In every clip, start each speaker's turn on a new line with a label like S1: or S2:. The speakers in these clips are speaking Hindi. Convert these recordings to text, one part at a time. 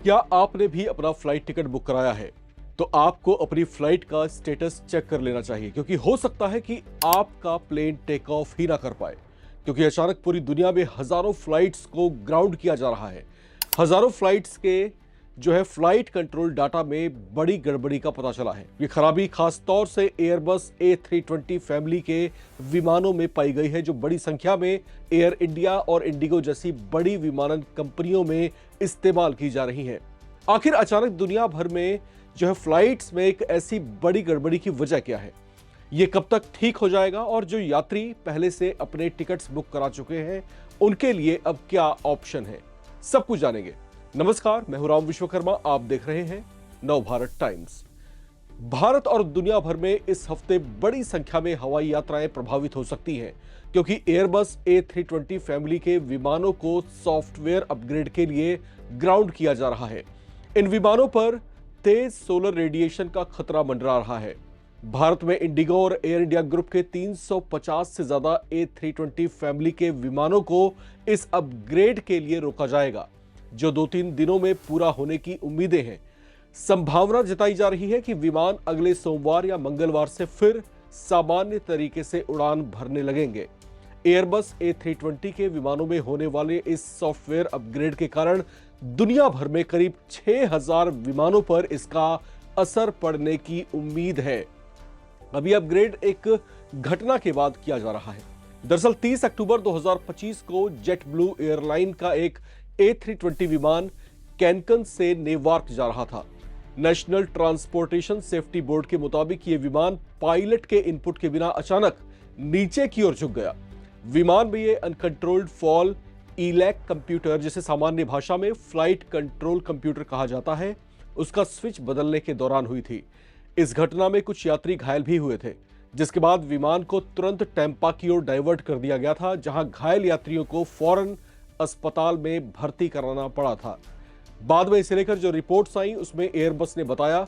S1: क्या आपने भी अपना फ्लाइट टिकट बुक कराया है? तो आपको अपनी फ्लाइट का स्टेटस चेक कर लेना चाहिए, क्योंकि हो सकता है कि आपका प्लेन टेक ऑफ ही ना कर पाए, क्योंकि अचानक पूरी दुनिया में हजारों फ्लाइट्स को ग्राउंड किया जा रहा है। हजारों फ्लाइट्स के फ्लाइट कंट्रोल डाटा में बड़ी गड़बड़ी का पता चला है। ये खराबी खास तौर से एयरबस A320 फैमिली के विमानों में पाई गई है, जो बड़ी संख्या में एयर इंडिया और इंडिगो जैसी बड़ी विमानन कंपनियों में इस्तेमाल की जा रही हैं। आखिर अचानक दुनिया भर में फ्लाइट्स में एक ऐसी बड़ी गड़बड़ी की वजह क्या है? ये कब तक ठीक हो जाएगा? और जो यात्री पहले से अपने टिकट्स बुक करा चुके हैं, उनके लिए अब क्या ऑप्शन है? सब कुछ जानेंगे। नमस्कार, मैं हूं राम विश्वकर्मा, आप देख रहे हैं नवभारत टाइम्स। भारत और दुनिया भर में इस हफ्ते बड़ी संख्या में हवाई यात्राएं प्रभावित हो सकती हैं, क्योंकि एयरबस A320 फैमिली के विमानों को सॉफ्टवेयर अपग्रेड के लिए ग्राउंड किया जा रहा है। इन विमानों पर तेज सोलर रेडिएशन का खतरा मंडरा रहा है। भारत में इंडिगो और एयर इंडिया ग्रुप के 350 से ज्यादा A320 फैमिली के विमानों को इस अपग्रेड के लिए रोका जाएगा, जो 2-3 दिनों में पूरा होने की उम्मीदें हैं। संभावना जताई जा रही है कि विमान अगले सोमवार या मंगलवार से फिर सामान्य तरीके से उड़ान भरने लगेंगे। एयरबस A320 के विमानों में होने वाले इस सॉफ्टवेयर अपग्रेड के कारण दुनिया भर में करीब 6000 विमानों पर इसका असर पड़ने की उम्मीद है। अभी अपग्रेड एक घटना के बाद किया जा रहा है। दरअसल 30 अक्टूबर 2025 को जेट ब्लू एयरलाइन का एक A320 विमान कैनकन से नेवार्क जा रहा था। नेशनल ट्रांसपोर्टेशन सेफ्टी बोर्ड के मुताबिक यह विमान पायलट के इनपुट के बिना अचानक नीचे की ओर झुक गया। विमान में यह अनकंट्रोल्ड फॉल इलैक कंप्यूटर, जिसे सामान्य भाषा में फ्लाइट कंट्रोल कंप्यूटर कहा जाता है, उसका स्विच बदलने के दौरान हुई थी। इस घटना में कुछ यात्री घायल भी हुए थे, जिसके बाद विमान को तुरंत टैंपा की ओर डाइवर्ट कर दिया गया था, जहां घायल यात्रियों को फौरन अस्पताल में भर्ती कराना पड़ा था। बाद में इसे लेकर जो रिपोर्ट्स आई, उसमें एयरबस ने बताया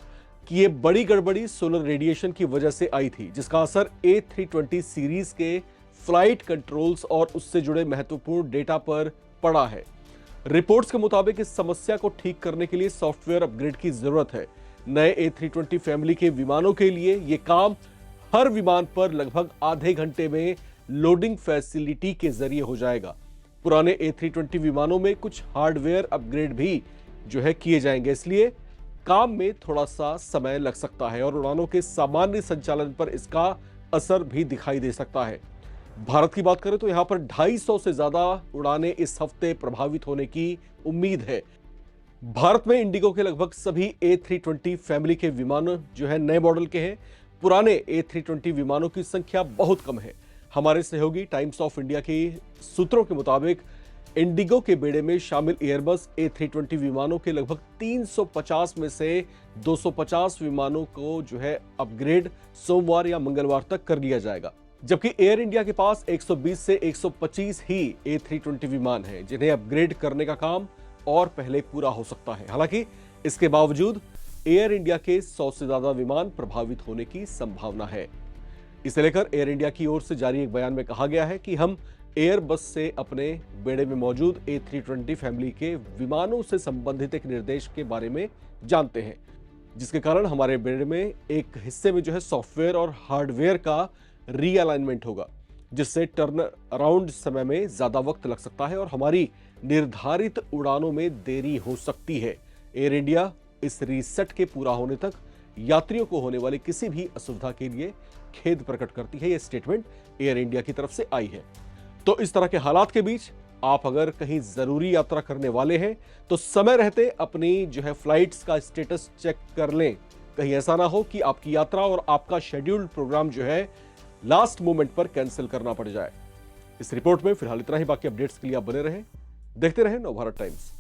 S1: कि यह बड़ी गड़बड़ी सोलर रेडिएशन की वजह से आई थी, जिसका असर A320 सीरीज के फ्लाइट कंट्रोल्स और उससे जुड़े महत्वपूर्ण डेटा पर पड़ा है। रिपोर्ट्स के मुताबिक इस समस्या को ठीक करने के लिए सॉफ्टवेयर अपग्रेड की जरूरत है। नए A320 फैमिली के विमानों के लिए यह काम हर विमान पर लगभग आधे घंटे में लोडिंग फैसिलिटी के जरिए हो जाएगा। पुराने A320 विमानों में कुछ हार्डवेयर अपग्रेड भी किए जाएंगे, इसलिए काम में थोड़ा सा समय लग सकता है और उड़ानों के सामान्य संचालन पर इसका असर भी दिखाई दे सकता है। भारत की बात करें तो यहां पर 250 से ज्यादा उड़ानें इस हफ्ते प्रभावित होने की उम्मीद है। भारत में इंडिगो के लगभग सभी A320 फैमिली के विमान नए मॉडल के हैं। पुराने A320 विमानों की संख्या बहुत कम है। हमारे सहयोगी टाइम्स ऑफ इंडिया के सूत्रों के मुताबिक इंडिगो के बेड़े में शामिल एयरबस A320 विमानों के लगभग 350 में से 250 विमानों को अपग्रेड सोमवार या मंगलवार तक कर लिया जाएगा, जबकि एयर इंडिया के पास 120 से 125 ही A320 विमान हैं, जिन्हें अपग्रेड करने का काम और पहले पूरा हो सकता है। हालांकि इसके बावजूद एयर इंडिया के 100 से ज्यादा विमान प्रभावित होने की संभावना है। इसे लेकर एयर इंडिया की ओर से जारी एक बयान में कहा गया है कि हम एयरबस से अपने बेड़े में मौजूद A320 फैमिली के विमानों से संबंधित एक निर्देश के बारे में जानते हैं, जिसके कारण हमारे बेड़े में एक हिस्से में सॉफ्टवेयर और हार्डवेयर का रीअलाइनमेंट होगा, जिससे टर्न अराउंड समय में ज्यादा वक्त लग सकता है और हमारी निर्धारित उड़ानों में देरी हो सकती है। एयर इंडिया इस रीसेट के पूरा होने तक यात्रियों को होने वाली किसी भी असुविधा के लिए खेद प्रकट करती है। यह स्टेटमेंट एयर इंडिया की तरफ से आई है। तो इस तरह के हालात के बीच आप अगर कहीं जरूरी यात्रा करने वाले हैं, तो समय रहते अपनी फ्लाइट्स का स्टेटस चेक कर लें। कहीं ऐसा ना हो कि आपकी यात्रा और आपका शेड्यूल्ड प्रोग्राम लास्ट मोमेंट पर कैंसिल करना पड़ जाए। इस रिपोर्ट में फिलहाल इतना ही। बाकी अपडेट्स के लिए आप बने रहें, देखते रहें नवभारत टाइम्स।